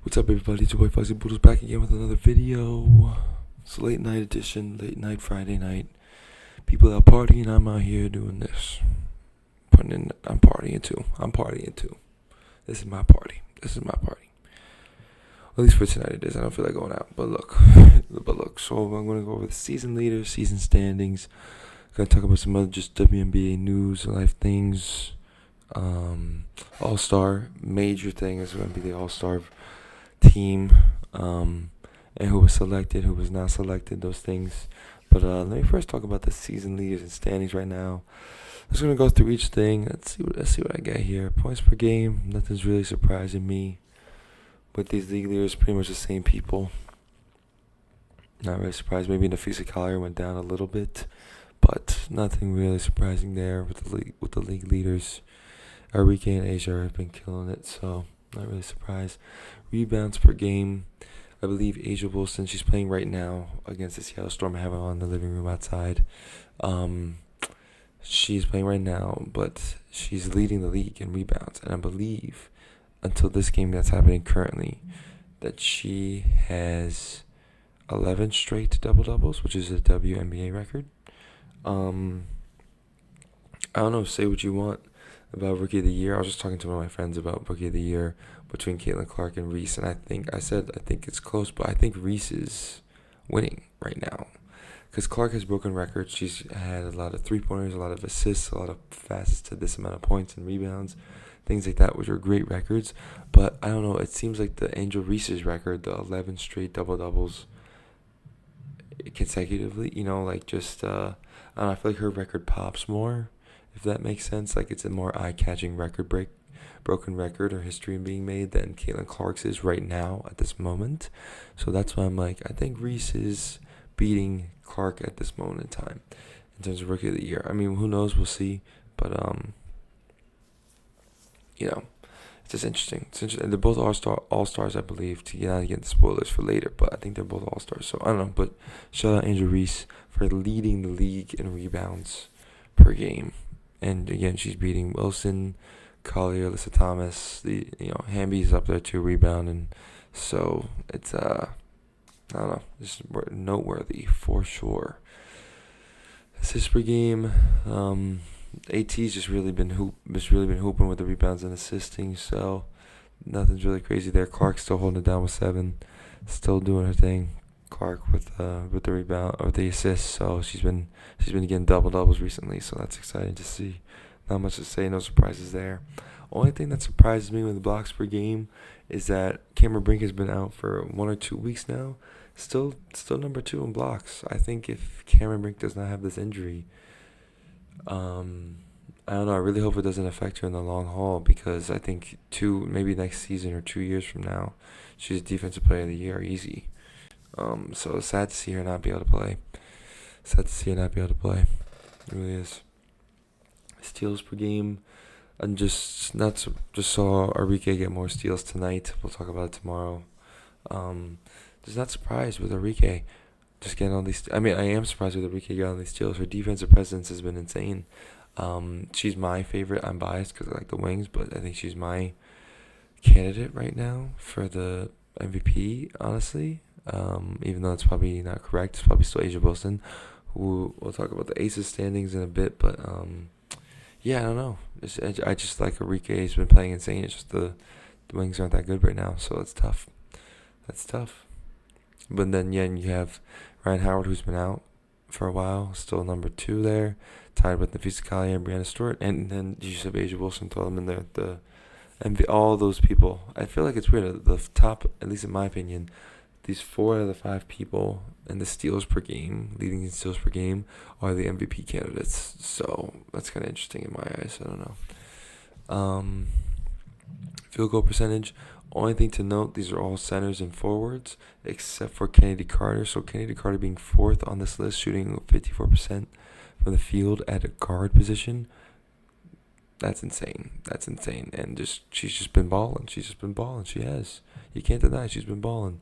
What's up, everybody? It's your boy Fuzzy Boodles back again with another video. It's a late night edition, late night Friday night. People out partying, I'm out here doing this. I'm partying too. This is my party. At least for tonight it is. I don't feel like going out. But look. So I'm going to go over the season leaders, season standings. Going to talk about some other just WNBA news, life things. All-Star, major thing is going to be the All-Star team, and who was selected, who was not selected, those things. But let me first talk about the season leaders and standings right now. I'm just gonna go through each thing. Let's see what I get here. Points per game, nothing's really surprising me. With these league leaders, pretty much the same people. Not really surprised. Maybe Nafisa Collier went down a little bit, but nothing really surprising there with the league leaders. Enrique and Asia have been killing it, so not really surprised. Rebounds per game, I believe Asia Wilson, she's playing right now against the Seattle Storm. I have her on the living room outside. She's playing right now, but she's leading the league in rebounds. And I believe, until this game that's happening currently, that she has 11 straight double-doubles, which is a WNBA record. I don't know, say what you want about Rookie of the Year. I was just talking to one of my friends about Rookie of the Year between Caitlin Clark and Reese, and I think it's close, but I think Reese is winning right now because Clark has broken records. She's had a lot of three-pointers, a lot of assists, a lot of fastest to this amount of points and rebounds, things like that, which are great records. But I don't know, it seems like the Angel Reese's record, the 11 straight double-doubles consecutively, I don't know, I feel like her record pops more, if that makes sense. Like, it's a more eye-catching broken record or history being made than Caitlin Clark's is right now at this moment. So that's why I'm like, I think Reese is beating Clark at this moment in time in terms of Rookie of the Year. I mean, who knows? We'll see. But it's just interesting. It's interesting. They're both all-stars, I believe. To get the spoilers for later, but I think they're both all-stars. So I don't know. But shout out Angel Reese for leading the league in rebounds per game. And again, she's beating Wilson, Collier, Alyssa Thomas. Hamby's up there too, rebounding. So it's I don't know, just noteworthy for sure. Assists per game. AT's just really been hooping with the rebounds and assisting. So nothing's really crazy there. Clark's still holding it down with 7, still doing her thing. Clark with the rebound or the assist, so she's been getting double doubles recently, so that's exciting to see. Not much to say, no surprises there. Only thing that surprises me with the blocks per game is that Cameron Brink has been out for 1 or 2 weeks now. Still number 2 in blocks. I think if Cameron Brink does not have this injury, I don't know. I really hope it doesn't affect her in the long haul, because I think maybe next season or 2 years from now, she's Defensive Player of the Year easy. So it's sad to see her not be able to play. It really is. Steals per game. And just saw Enrique get more steals tonight. We'll talk about it tomorrow. Just not surprised with Enrique just getting all these. I am surprised with Enrique getting all these steals. Her defensive presence has been insane. She's my favorite. I'm biased because I like the wings, but I think she's my candidate right now for the MVP, honestly. Even though it's probably not correct, it's probably still Asia Wilson. We'll talk about the Aces standings in a bit, but I don't know. I just like Enrique. He's been playing insane. It's just the wings aren't that good right now, so it's tough. That's tough. But then you have Ryan Howard, who's been out for a while, still number 2 there, tied with Nafisa Collier and Brianna Stewart, and then you just have Asia Wilson, throw them in there. All those people. I feel like it's weird. The top, at least in my opinion, these 4 out of the 5 people in the steals per game, leading in steals per game, are the MVP candidates. So that's kind of interesting in my eyes. I don't know. Field goal percentage. Only thing to note, these are all centers and forwards, except for Kennedy Carter. So Kennedy Carter being 4th on this list, shooting 54% from the field at a guard position. That's insane. And she's just been balling. She has. You can't deny she's been balling.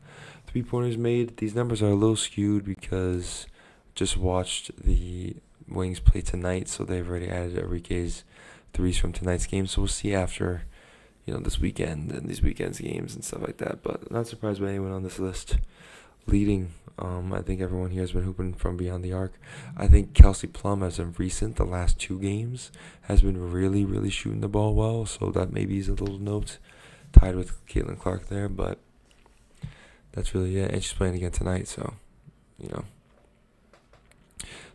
3-pointers made. These numbers are a little skewed because just watched the Wings play tonight, so they've already added Enrique's threes from tonight's game. So we'll see after this weekend and these weekends games and stuff like that. But not surprised by anyone on this list leading. I think everyone here has been hooping from beyond the arc. I think Kelsey Plum, as of recent, the last 2 games, has been really, really shooting the ball well. So that maybe is a little note, tied with Caitlin Clark there. But that's really it. And she's playing again tonight, so,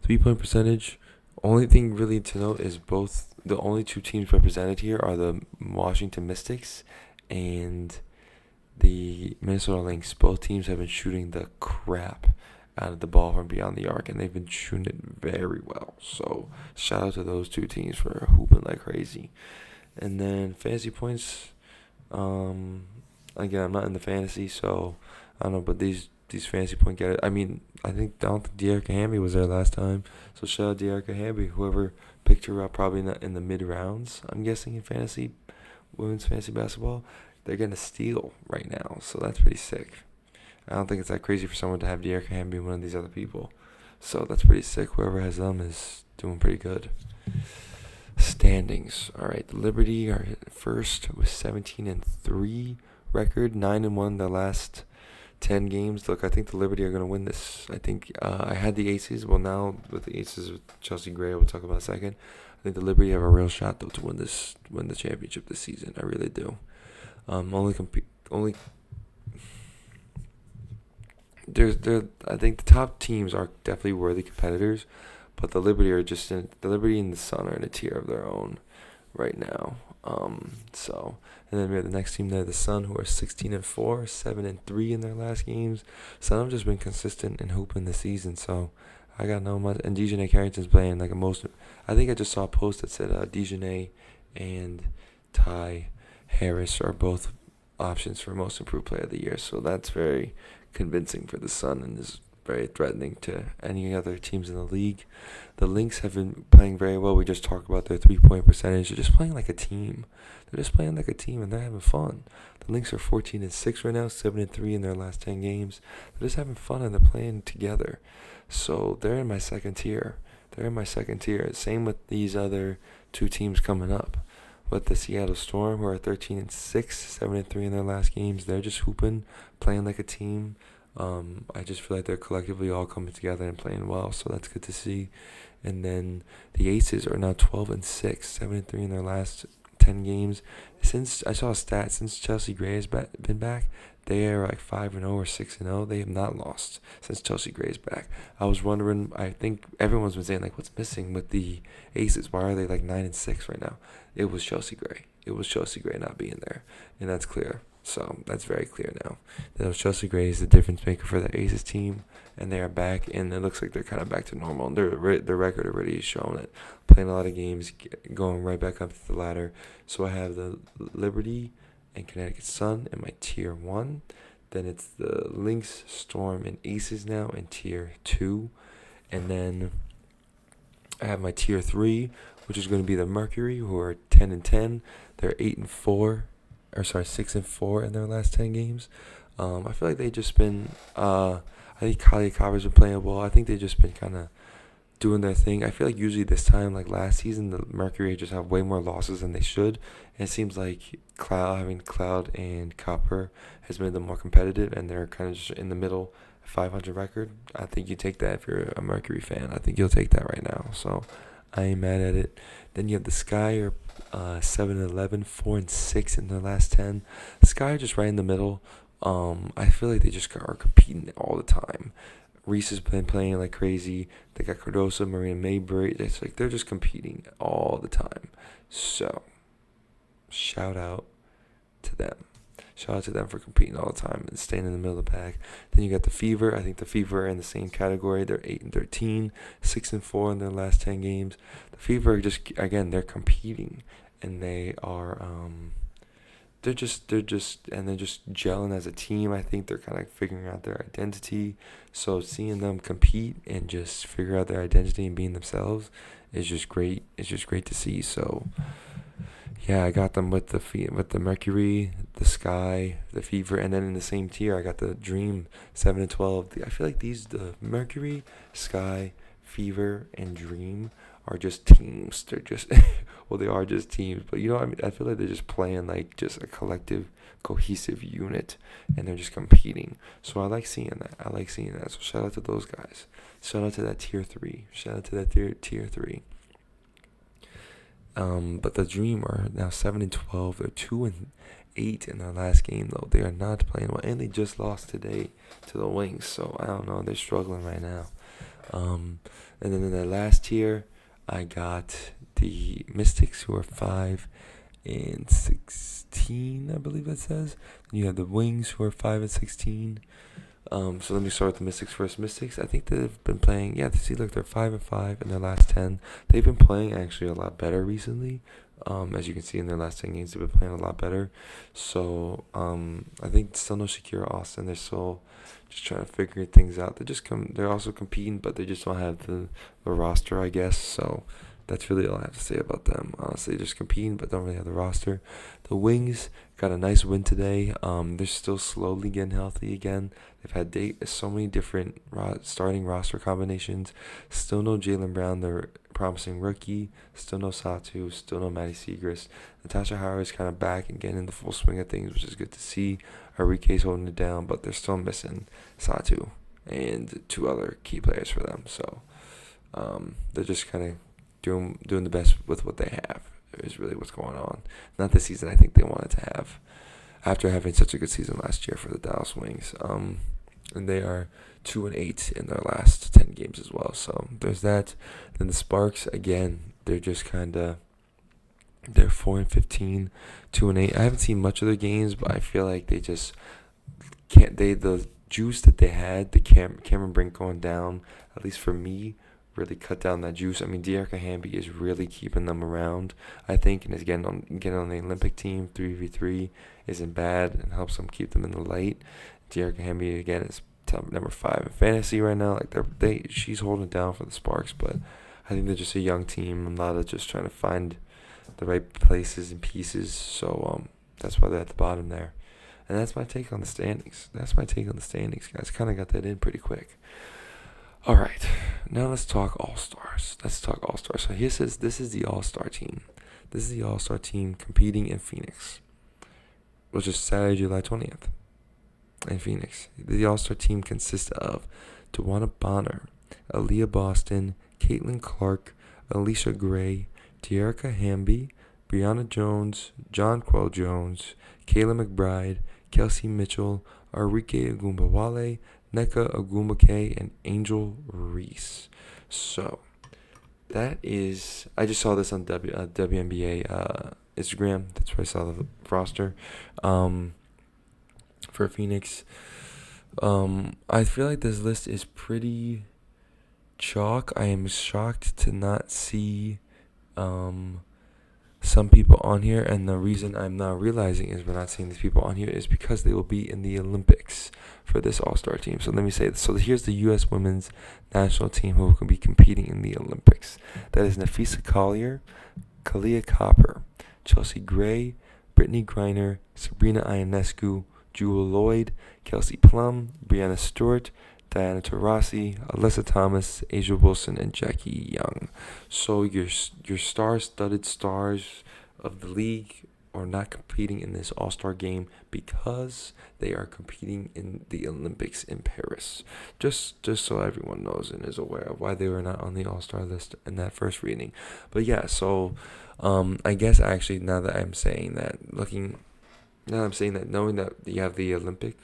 3-point percentage. Only thing really to note is the only 2 teams represented here are the Washington Mystics and the Minnesota Lynx. Both teams have been shooting the crap out of the ball from beyond the arc, and they've been shooting it very well. So shout out to those 2 teams for hooping like crazy. And then fantasy points. Again, I'm not in the fantasy, so I don't know, but these fantasy point getters. I don't think De'Arica Hamby was there last time, so shout out De'Arica Hamby. Whoever picked her up, probably not in the mid rounds, I'm guessing, in fantasy, women's fantasy basketball. They're getting a steal right now, so that's pretty sick. I don't think it's that crazy for someone to have De'Arica Hamby and one of these other people. So that's pretty sick. Whoever has them is doing pretty good. Standings. All right, the Liberty are first with 17-3 record, 9-1 the last 10 games. Look, I think the Liberty are going to win this. I think I had the Aces. Well, now with the Aces with Chelsea Gray, we'll talk about in a second. I think the Liberty have a real shot though to win the championship this season. I really do. I think the top teams are definitely worthy competitors, but the Liberty and the Sun are in a tier of their own right now. And then we have the next team there, the Sun, who are 16-4, 7-3 in their last games. Sun have just been consistent and hooping this season, so I got no much. And Dejanay Carrington's playing like a most. I think I just saw a post that said Dejanay and Ty Harris are both options for most improved player of the year, so that's very convincing for the Sun and is very threatening to any other teams in the league. The Lynx have been playing very well. We just talked about their 3-point percentage. They're just playing like a team. And they're having fun. The Lynx are 14-6 right now, 7-3 in their last 10 games. They're just having fun and they're playing together. So they're in my second tier. Same with these other 2 teams coming up. With the Seattle Storm, who are 13-6, 7-3 in their last games. They're just hooping, playing like a team. I just feel like they're collectively all coming together and playing well, so that's good to see. And then the Aces are now 12-6, 7-3 in their last 10 games. Since I saw a stat, since Chelsea Gray has been back, they are like 5-0 or 6-0. They have not lost since Chelsea Gray's back. I was wondering. I think everyone's been saying like, what's missing with the Aces? Why are they like 9-6 right now? It was Chelsea Gray. It was Chelsea Gray not being there, and that's clear. So that's very clear now. That Chelsea Gray is the difference maker for the Aces team, and they are back, and it looks like they're kind of back to normal. And their record already is showing it, playing a lot of games, going right back up to the ladder. So I have the Liberty and Connecticut Sun in my tier 1. Then it's the Lynx, Storm, and Aces now in tier 2. And then I have my tier 3, which is going to be the Mercury, who are 10-10. They're 6-4 in their last 10 games. I feel like they've just been. I think Kylie Copper's been playing well. I think they've just been kind of doing their thing. I feel like usually this time, like last season, the Mercury just have way more losses than they should. And it seems like having Cloud and Copper has made them more competitive, and they're kind of just in the middle, 500 record. I think you take that if you're a Mercury fan. I think you'll take that right now. So I ain't mad at it. Then you have the Sky, or 7-11, 4-6 in their last 10. The Sky are just right in the middle. I feel like they just are competing all the time. Reese has been playing like crazy. They got Cardoso, Marina Mayberry. It's like they're just competing all the time. So, shout out to them. Shout out to them for competing all the time and staying in the middle of the pack. Then you got the Fever. I think the Fever are in the same category. They're 8-13, 6-4 in their last 10 games. The Fever are just, again, they're competing, and they are they're just gelling as a team. I think they're kind of figuring out their identity. So seeing them compete and just figure out their identity and being themselves is just great. It's just great to see. So yeah, I got them with the Mercury, the Sky, the Fever, and then in the same tier I got the Dream, 7-12. I feel like the Mercury, Sky, Fever, and Dream are just teams. They're just well, they are just teams, but I mean, I feel like they're just playing like just a collective, cohesive unit, and they're just competing. So I like seeing that. So shout out to those guys. Shout out to that tier 3. Shout out to that tier 3. But the Dream are now 7-12. They're 2-8 in their last game, though. They are not playing well, and they just lost today to the Wings. So I don't know. They're struggling right now. And then in their last tier, I got the Mystics, who are 5-16, I believe that says. And you have the Wings, who are 5-16. So let me start with the Mystics first. Mystics, I think they've been playing. Yeah, see, look, they're 5-5 in their last 10. They've been playing actually a lot better recently. As you can see in their last 10 games, they've been playing a lot better. So I think still no Shakira Austin. They're still just trying to figure things out. They're also competing, but they just don't have the roster, I guess. So that's really all I have to say about them. Honestly, just competing, but don't really have the roster. The Wings got a nice win today. They're still slowly getting healthy again. They've had so many different starting roster combinations. Still no Jaylen Brown, their promising rookie. Still no Satu. Still no Maddie Siegrist. Natasha Howard is kind of back and getting in the full swing of things, which is good to see. Enrique's holding it down, but they're still missing Satu and 2 other key players for them. So they're just kind of doing the best with what they have is really what's going on. Not the season I think they wanted to have after having such a good season last year for the Dallas Wings. And they are 2-8 in their last 10 games as well. So there's that. Then the Sparks, again, they're just kind of, they're 4-15, 2-8. I haven't seen much of their games, but I feel like they just can't, the juice that they had, the Cameron Brink going down, at least for me, really cut down that juice. I mean, Dearica Hamby is really keeping them around, I think, and is getting on the Olympic team. 3v3 isn't bad and helps them keep them in the light. Dearica Hamby, again, is number 5 in fantasy right now. Like she's holding it down for the Sparks, but I think they're just a young team. A lot of just trying to find the right places and pieces. So that's why they're at the bottom there. And that's my take on the standings. Guys. Kind of got that in pretty quick. All right, now let's talk All-Stars. So here says this is the All-Star team. This is the All-Star team competing in Phoenix, which is Saturday, July 20th in Phoenix. The All-Star team consists of DeWanna Bonner, Aaliyah Boston, Caitlin Clark, Alicia Gray, Dearica Hamby, Brianna Jones, Jonquel Jones, Kayla McBride, Kelsey Mitchell, Arike Ogunbowale, Nneka Ogwumike, and Angel Reese. So that is, I just saw this on WNBA Instagram. That's where I saw the roster for Phoenix. I feel like this list is pretty chalk. I am shocked to not see some people on here, and the reason I'm not realizing is we're not seeing these people on here is because they will be in the Olympics for this All-Star team. So let me say this. So here's the U.S. women's national team who will be competing in the Olympics. That is Nafisa Collier, Kalia Copper, Chelsea Gray, Brittany Griner, Sabrina Ionescu, Jewel Lloyd, Kelsey Plum, Brianna Stewart, Diana Taurasi, Alyssa Thomas, Asia Wilson, and Jackie Young. So your star-studded stars of the league are not competing in this All-Star game because they are competing in the Olympics in Paris. Just so everyone knows and is aware of why they were not on the All-Star list in that first reading. But yeah, so I guess actually now that I'm saying that, knowing that you have the Olympic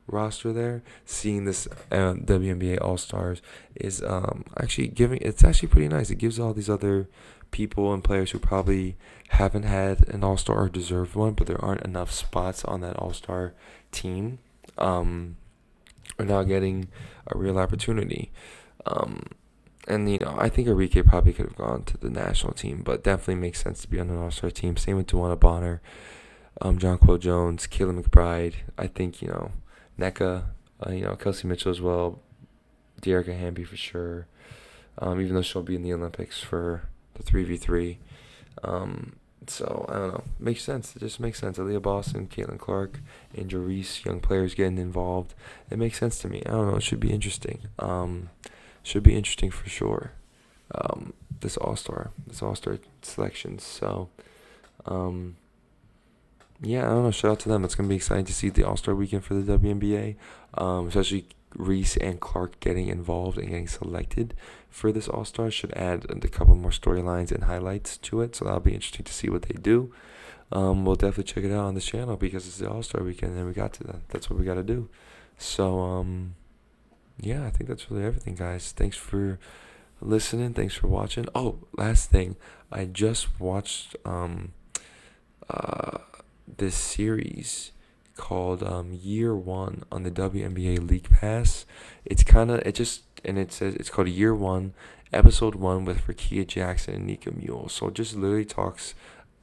roster there, seeing this WNBA All Stars is it's actually pretty nice. It gives all these other people and players who probably haven't had an All Star or deserved one, but there aren't enough spots on that All Star team, are now getting a real opportunity. And I think Enrique probably could have gone to the national team, but definitely makes sense to be on an All Star team. Same with DeWanna Bonner, Jonquel Jones, Kayla McBride. I think Nneka, Kelsey Mitchell as well, Dearica Hamby for sure, even though she'll be in the Olympics for the 3v3. So, I don't know. Makes sense. It just makes sense. Aaliyah Boston, Caitlin Clark, Angel Reese, young players getting involved. It makes sense to me. I don't know. It should be interesting. Should be interesting for sure. this All Star selection. So yeah, I don't know. Shout out to them. It's gonna be exciting to see the All Star weekend for the WNBA, especially Reese and Clark getting involved and getting selected for this All Star should add a couple more storylines and highlights to it. So that'll be interesting to see what they do. We'll definitely check it out on this channel because it's the All Star weekend and we got to that. That's what we got to do. So yeah, I think that's really everything, guys. Thanks for listening. Thanks for watching. Oh, last thing, I just watched this series called Year One on the WNBA League Pass. It says it's called Year One, Episode 1 with Rakia Jackson and Nika Mule. So it just literally talks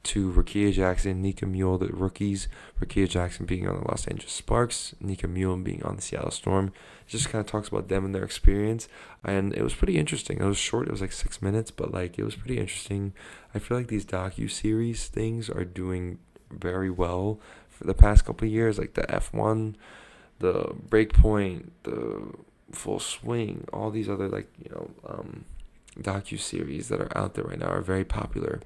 to Rakia Jackson and Nika Mule, the rookies. Rakia Jackson being on the Los Angeles Sparks, Nika Mule being on the Seattle Storm. It just kind of talks about them and their experience, and it was pretty interesting. It was short; it was like 6 minutes, but like it was pretty interesting. I feel like these docuseries things are doing very well for the past couple of years, like the F1, the Breakpoint, the Full Swing, all these other docuseries that are out there right now are very popular.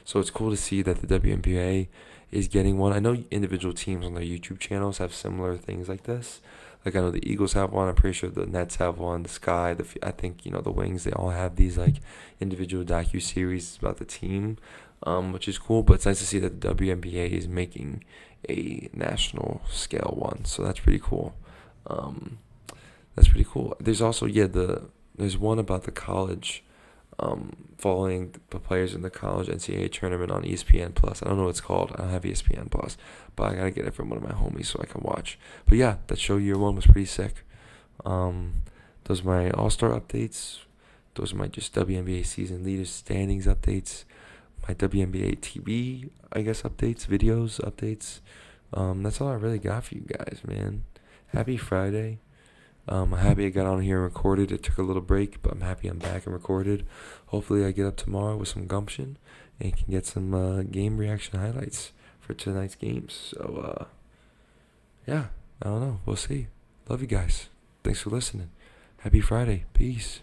So it's cool to see that the WNBA is getting one. I know individual teams on their YouTube channels have similar things like this. Like I know the Eagles have one. I'm pretty sure the Nets have one. The Sky, I think the Wings. They all have these like individual docu-series about the team, which is cool. But it's nice to see that the WNBA is making a national scale one. So that's pretty cool. There's also there's one about the college. Following the players in the college NCAA tournament on ESPN Plus. I don't know what it's called. I don't have ESPN Plus, but I gotta get it from one of my homies so I can watch. But yeah, that show Year One was pretty sick. Those are my All Star updates. Those are my just WNBA season leaders standings updates. My WNBA TV, I guess, updates, videos, updates. That's all I really got for you guys, man. Happy Friday. I'm happy I got on here and recorded. It took a little break, but I'm happy I'm back and recorded. Hopefully I get up tomorrow with some gumption and can get some game reaction highlights for tonight's games. So, yeah, I don't know. We'll see. Love you guys. Thanks for listening. Happy Friday. Peace.